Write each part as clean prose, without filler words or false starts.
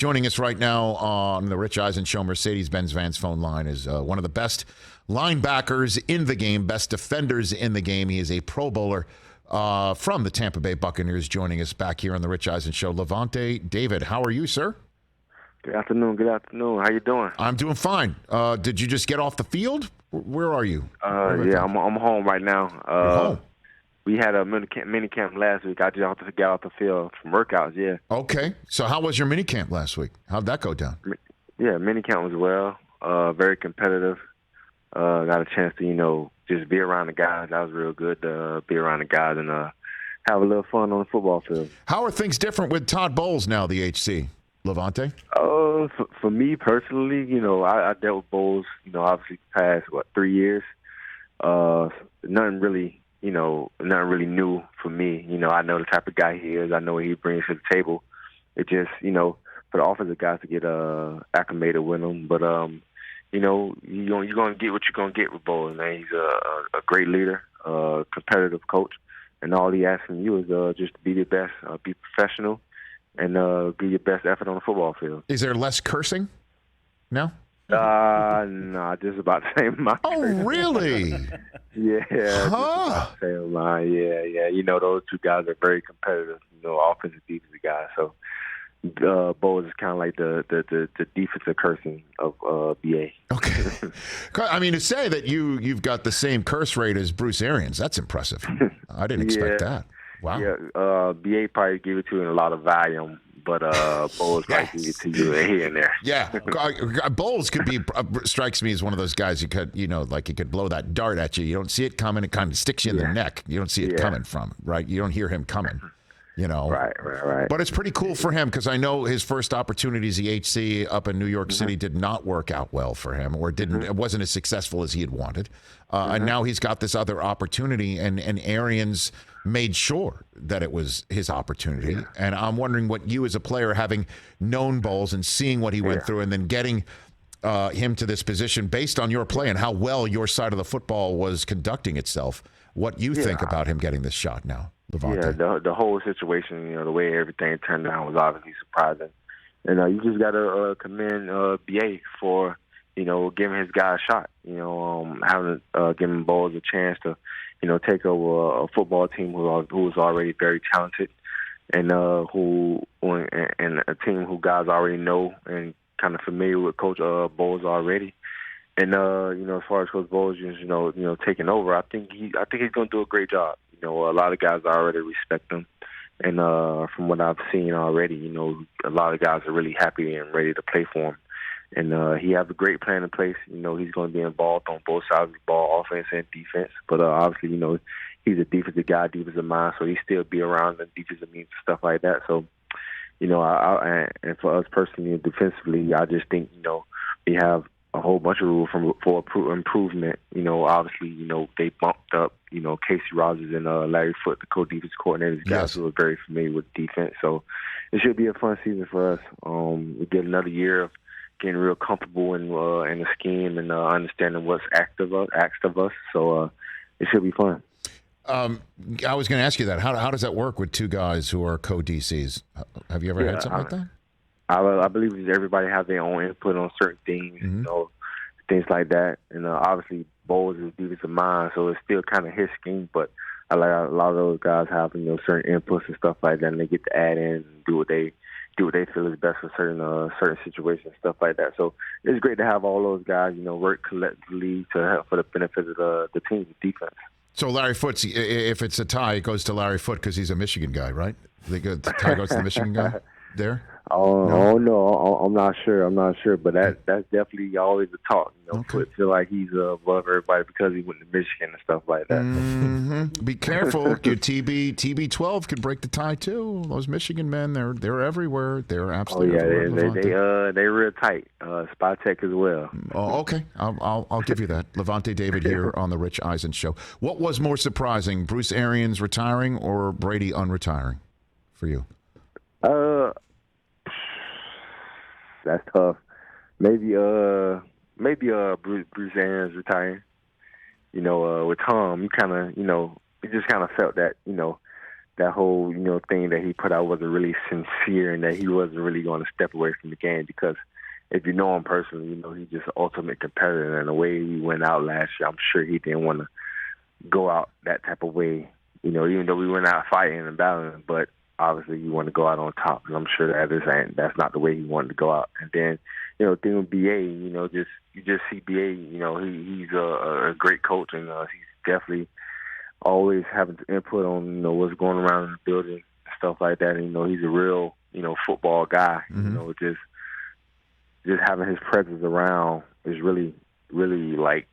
Joining us right now on the Rich Eisen Show, Mercedes-Benz Vans phone line is one of the best linebackers in the game, best defenders in the game. He is a Pro Bowler from the Tampa Bay Buccaneers, joining us back here on the Rich Eisen Show. Lavonte David, how are you, sir? Good afternoon. Good afternoon. How you doing? I'm doing fine. Did you just get off the field? Where are you? Yeah, I'm home right now. You're home. We had a mini camp last week. I just got off the field from workouts. Yeah. Okay. So how was your mini camp last week? How'd that go down? Yeah, mini camp was well. Very competitive. Got a chance to just be around the guys. That was real good to be around the guys and have a little fun on the football field. How are things different with Todd Bowles now, the HC? Lavonte? For me personally, I dealt with Bowles, obviously past 3 years. Nothing really new for me. I know the type of guy he is. I know what he brings to the table. It just, for the offensive guys to get acclimated with him. But you're gonna get what you're gonna get with Bowles, man. He's a great leader, competitive coach, and all he asks from you is just to be the best, be professional, and give your best effort on the football field. Is there less cursing now? No, just about the same amount. Oh, really? Yeah. Huh. Just about the same amount. Yeah. Those two guys are very competitive, offensive, defensive guys. So Bowles is kind of like the defensive cursing of BA. Okay. I mean, to say that you've got the same curse rate as Bruce Arians, that's impressive. I didn't expect that. Wow. Yeah, BA probably give it to you in a lot of volume, but Bowles probably give it to you here and there. Yeah, Bowles strikes me as one of those guys you could blow that dart at you. You don't see it coming; it kind of sticks you in the neck. You don't see it coming from, right? You don't hear him coming. Right. But it's pretty cool for him because I know his first opportunity as the HC up in New York City did not work out well for him, or it wasn't as successful as he had wanted. And now he's got this other opportunity, and Arians made sure that it was his opportunity. Yeah. And I'm wondering what you as a player, having known Bowles and seeing what he went through, and then getting him to this position based on your play and how well your side of the football was conducting itself, what you think about him getting this shot now. Lavonte. Yeah, the whole situation, the way everything turned out was obviously surprising. And you just got to commend BA for, giving his guy a shot, having giving Bowles a chance to, take over a football team who was already very talented and and a team who guys already know and kind of familiar with Coach Bowles already. And, as far as Coach Bowles, taking over, I think he's going to do a great job. A lot of guys already respect him. And from what I've seen already, a lot of guys are really happy and ready to play for him. And he has a great plan in place. He's going to be involved on both sides of the ball, offense and defense. But obviously, he's a defensive guy, defensive mind, so he still be around the defensive means and stuff like that. So, and for us personally, defensively, I just think, we have a whole bunch of room for improvement. Obviously, they bumped up, Casey Rogers and Larry Foote, the co-defense coordinators, guys who are very familiar with defense. So it should be a fun season for us. We get another year of getting real comfortable in the scheme and understanding what's asked of us. So it should be fun. I was going to ask you that. How does that work with two guys who are co-DCs? Have you ever had something like that? I believe everybody has their own input on certain things, things like that. And obviously, Bowles is defensive mind, so it's still kind of his scheme. But a lot of those guys have certain inputs and stuff like that, and they get to add in and do what they feel is best for certain situations and stuff like that. So it's great to have all those guys, work collectively to help for the benefit of the team, the defense. So Larry Foote, if it's a tie, it goes to Larry Foote because he's a Michigan guy, right? The tie goes to the Michigan guy there? No, I'm not sure, but that's definitely always a talk. Foote feel like he's above everybody because he went to Michigan and stuff like that. Mm-hmm. Be careful, your TB12 could break the tie too. Those Michigan men, they're everywhere. They're absolutely. They're real tight. Spy Tech as well. Oh, okay. I'll give you that. Lavonte David here on the Rich Eisen Show. What was more surprising, Bruce Arians retiring or Brady unretiring for you? That's tough. Maybe Bruce Arians retiring. With Tom, you just kind of felt that, that whole thing that he put out wasn't really sincere, and that he wasn't really going to step away from the game. Because if you know him personally, he's just an ultimate competitor. And the way he went out last year, I'm sure he didn't want to go out that type of way. Even though we went out fighting and battling, but obviously you want to go out on top. And I'm sure that's not the way he wanted to go out. And then thing with BA, you just see BA. He's a great coach, and he's definitely always having input on what's going around in the building and stuff like that. And he's a real football guy. Mm-hmm. Just having his presence around is really like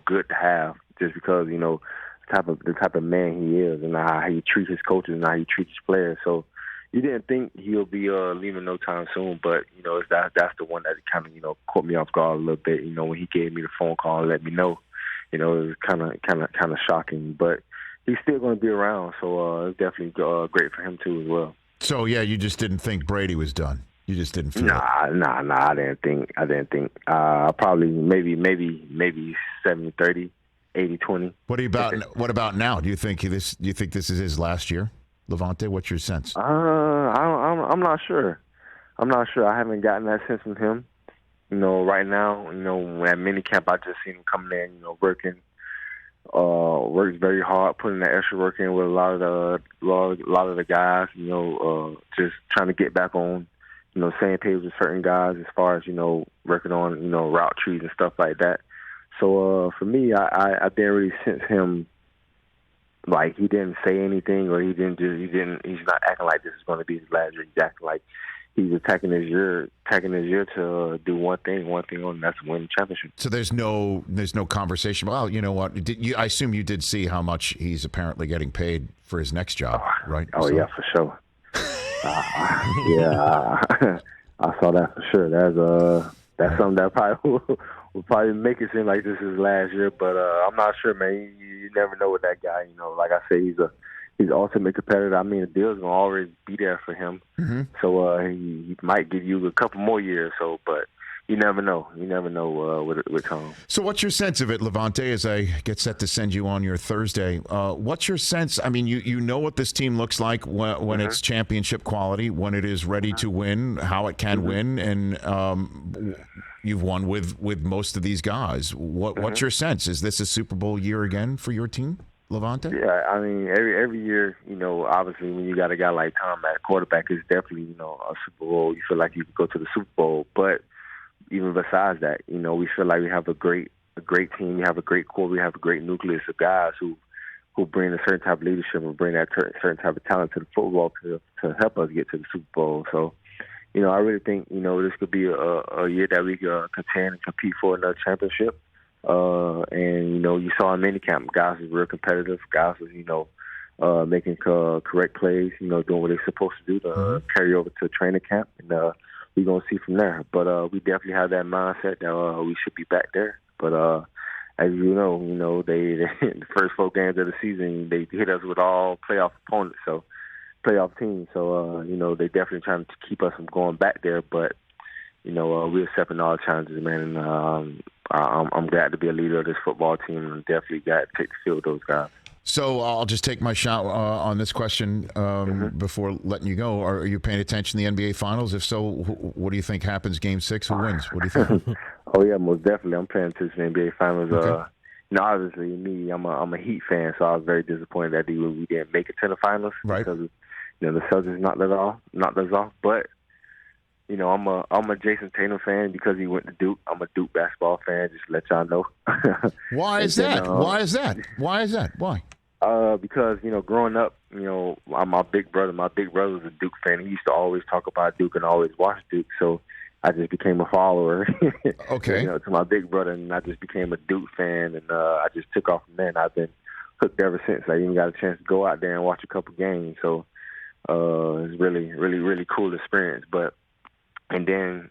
good to have, just because the type of man he is, and how he treats his coaches and how he treats his players. So you didn't think he'll be leaving no time soon, but that's the one that kind of caught me off guard a little bit. When he gave me the phone call and let me know. It was kind of shocking, but he's still going to be around, so it's definitely great for him too as well. So yeah, you just didn't think Brady was done. You just didn't feel it. Nah. I didn't think. Probably maybe 70-30, 80-20. What about now? Do you think this is his last year, Lavonte? What's your sense? I'm not sure. I haven't gotten that sense from him. Right now, at minicamp, I just seen him coming in, working, works very hard, putting that extra work in with a lot of the guys, just trying to get back on, same page with certain guys as far as, working on, route trees and stuff like that. So, for me, I didn't really sense him, like he didn't say anything, or he's not acting like this is going to be his last year. He's acting like he's attacking his year to do one thing only, and that's win the championship. So there's no conversation. Well, you know what? I assume you did see how much he's apparently getting paid for his next job, right? Oh, yeah, for sure. I saw that for sure. That's something that probably will probably make it seem like this is his last year, but I'm not sure, man. You never know with that guy. Like I say, he's an ultimate competitor. I mean, the deal's gonna always be there for him. Mm-hmm. So he might give you a couple more years. So, but you never know. With Tom. So what's your sense of it, Lavonte, as I get set to send you on your Thursday? What's your sense? I mean, you know what this team looks like when Mm-hmm. it's championship quality, when it is ready to win, how it can win, and you've won with most of these guys. What's your sense? Is this a Super Bowl year again for your team, Lavonte? Yeah, I mean, every year, obviously when you got a guy like Tom at quarterback, it's definitely, a Super Bowl. You feel like you could go to the Super Bowl. But even besides that, we feel like we have a great team. We have a great core. We have a great nucleus of guys who bring a certain type of leadership and bring that certain type of talent to the football to help us get to the Super Bowl. So, I really think, this could be a year that we could contend and compete for another championship. And you saw in minicamp, guys was real competitive. Guys was making correct plays, doing what they're supposed to do to carry over to training camp, and we're gonna see from there. But we definitely have that mindset that we should be back there. But as you know, they the first 4 games of the season they hit us with all playoff opponents, so playoff teams. So they definitely trying to keep us from going back there, but. We're accepting all the challenges, man. And I'm glad to be a leader of this football team, and definitely glad to take the field with those guys. So I'll just take my shot on this question before letting you go. Are you paying attention to the NBA Finals? If so, what do you think happens Game 6? Who wins? What do you think? Oh, yeah, most definitely. I'm paying attention to the NBA Finals. Okay. Obviously, me, I'm a Heat fan, so I was very disappointed that we didn't make it to the finals. Right. Because, the Celtics knocked us off. But, I'm a Jason Tatum fan because he went to Duke. I'm a Duke basketball fan, just to let y'all know. Why is that? Why is that? Why? Because, growing up, my big brother was a Duke fan. He used to always talk about Duke and always watch Duke. So I just became a follower Okay. to my big brother, and I just became a Duke fan, and I just took off from there, and I've been hooked ever since. I even got a chance to go out there and watch a couple games. So it's really, really, really cool experience. And then,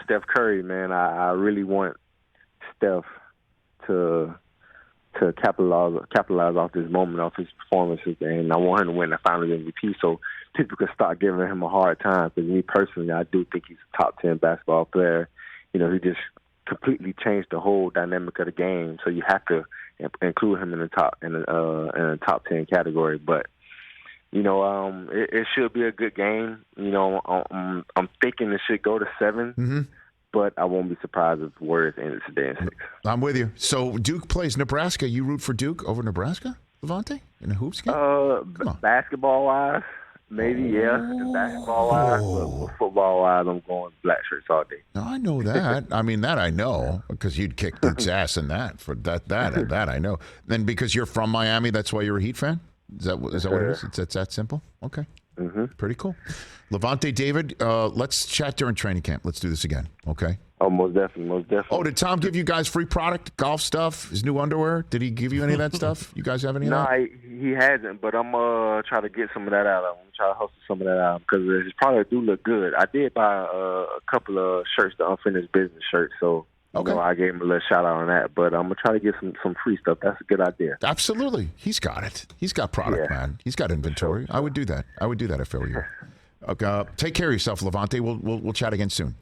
Steph Curry, man, I really want Steph to capitalize off this moment, off his performances, and I want him to win the Finals MVP so people can start giving him a hard time. Because me personally, I do think he's a top 10 basketball player. He just completely changed the whole dynamic of the game. So you have to include him in the top 10 category. But It should be a good game. I'm thinking it should go to 7, but I won't be surprised if Warriors end today in 6. I'm with you. So Duke plays Nebraska. You root for Duke over Nebraska, Levante, in a hoops game? Basketball-wise, maybe, yeah. Basketball-wise, but football-wise, I'm going black shirts all day. No, I know that. I mean, that I know, because you'd kick Duke's ass in that. For that I know. Then because you're from Miami, that's why you're a Heat fan? Is that what it is? It's that simple? Okay. Pretty cool. Levante David, let's chat during training camp. Let's do this again, okay? Oh, most definitely. Oh, did Tom give you guys free product, golf stuff, his new underwear? Did he give you any of that stuff? You guys have any of that? No, he hasn't, but I'm trying to get some of that out of him. I'm trying to hustle some of that out of him because his product do look good. I did buy a couple of shirts, the Unfinished Business shirts, so I gave him a little shout out on that. But I'm going to try to get some free stuff. That's a good idea. Absolutely. He's got it. He's got product, man. He's got inventory. Sure. I would do that. if I were you. Okay, take care of yourself, Levante. We'll chat again soon.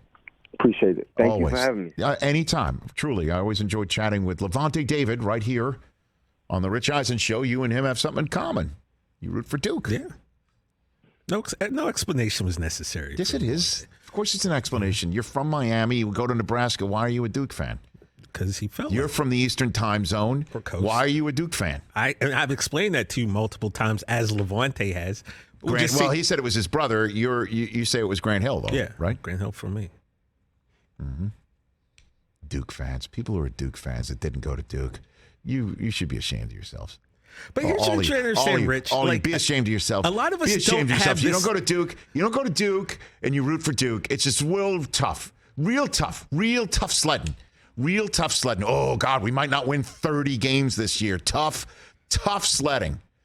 Appreciate it. Thank you for having me. Anytime. Truly. I always enjoy chatting with Levante David right here on the Rich Eisen Show. You and him have something in common. You root for Duke. Yeah. No explanation was necessary. Yes, it is. Of course it's an explanation. You're from Miami. You go to Nebraska. Why are you a Duke fan? Because he felt You're from the Eastern Time Zone. Why are you a Duke fan? I've explained that to you multiple times, as Levante has. He said it was his brother. You say it was Grant Hill, though. Yeah, right? Grant Hill for me. Duke fans. People who are Duke fans that didn't go to Duke. You should be ashamed of yourselves. But here's what I'm trying to understand, Rich. Be ashamed of yourself. A lot of us be ashamed don't of yourself. have You don't go to Duke. You don't go to Duke, and you root for Duke. It's just real tough, real tough sledding. Oh God, we might not win 30 games this year. Tough sledding.